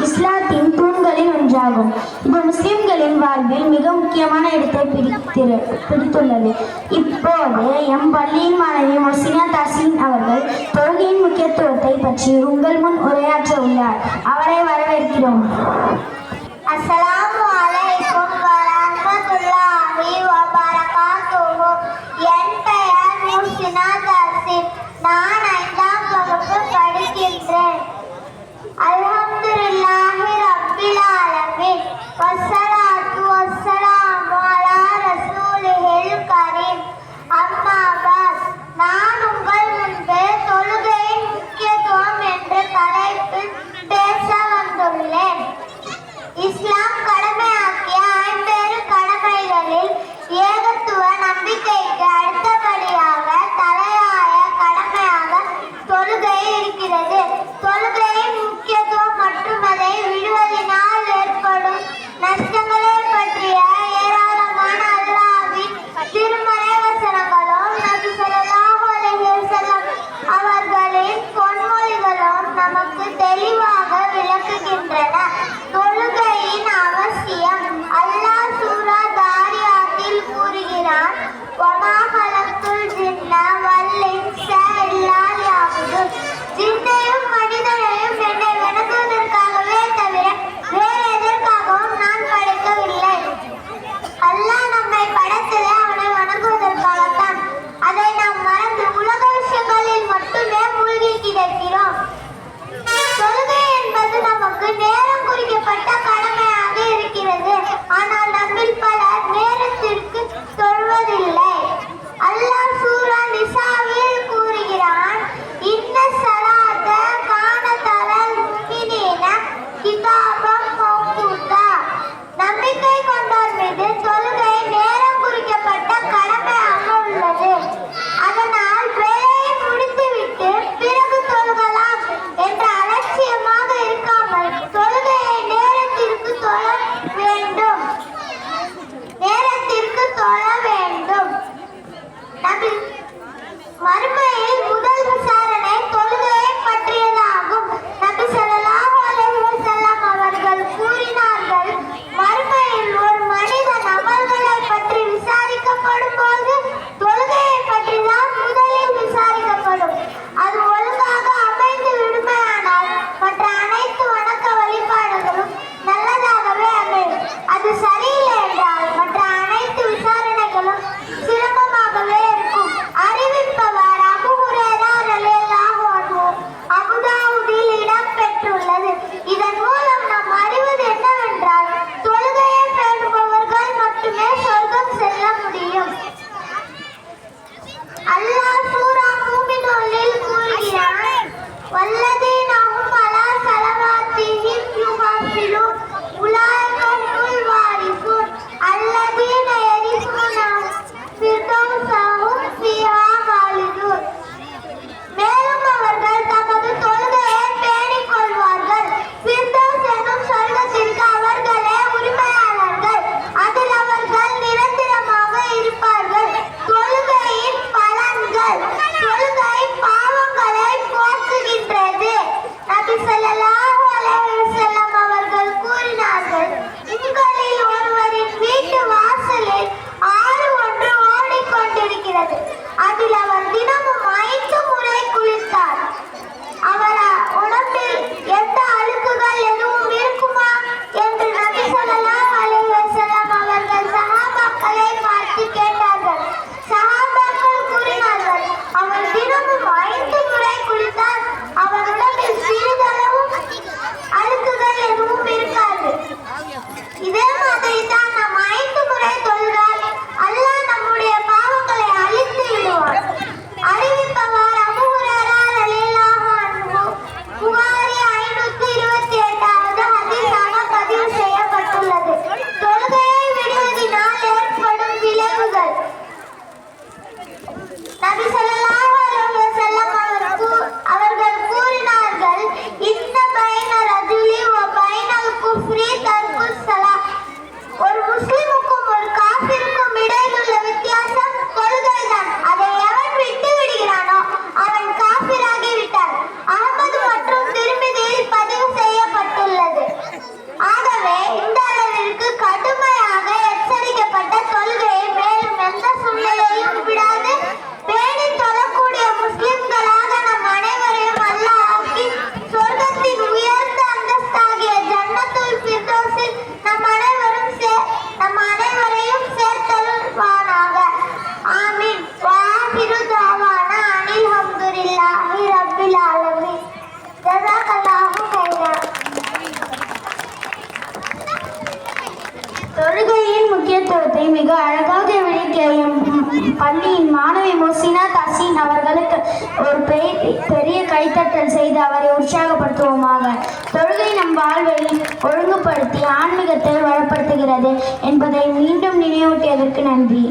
இஸ்லாத்தின் தூண்களில் ஒன்றாகும். இது முஸ்லிம்களின் வாழ்வில் மிக முக்கியமான இடத்தை பிடித்துள்ளது. இப்போது எம் பள்ளியின் மாணவி மொசினா தாசின் அவர்கள் தொழுகையின் முக்கியத்துவத்தை பற்றி உங்கள் முன் உரையாற்ற உள்ளார். அவரை வரவேற்கிறோம். அஸ்ஸலாமு அலைக்கும் வரஹ்மத்துல்லாஹி வபரகாத்துஹு. என் பெயர் முஹ்சினா தாசின். நான் 5ஆம் வகுப்பு படிக்கின்றேன். அல்ஹம்துலில்லாஹி ரப்பில் ஆலமீன். வஸ்ஸலாத்து வஸ்ஸலாமு அலா ரசூலிஹில் கரீம். அம்மா பாத். நான் உங்கள் முன்பு தொழுகையின் முக்கியத்துவம் என்ற தலைப்பில் பேச வந்துள்ளேன். இஸ்லாம் கடமையாக்கிய 50 கடமைகளில் ஏகத்துவ நம்பிக்கைக்கு அடுத்தபடியாக தலையாய கடமையாக தொழுகை இருக்கிறது. தொழுகையின் முக்கியத்துவம் மற்றும் அதை விடுவதனால் ஏற்படும் நஷ்டங்களை பற்றிய ஏராளமான அல்லாஹ்வின் திருமறை வசனங்களும் நபி ஸல்லல்லாஹு அலைஹி வஸல்லம் அவர்களின் பொன்மொழிகளும் நமக்கு தெளிவாக விளக்குகின்றன. தொழுகையின் அவசியம். அல்லாஹ் சூரா தாரியாத்தில் கூறுகிறான், வமா பள்ளியின் மாணவி மொசினா தசீன் அவர்களுக்கு ஒரு பெரிய கைத்தட்டல் செய்து அவரை உற்சாகப்படுத்துவோமாக. தொழுகை நம் வாழ்வை ஒழுங்குபடுத்தி ஆன்மீகத்தை வளப்படுத்துகிறது என்பதை மீண்டும் நினைவூட்டியதற்கு நன்றி.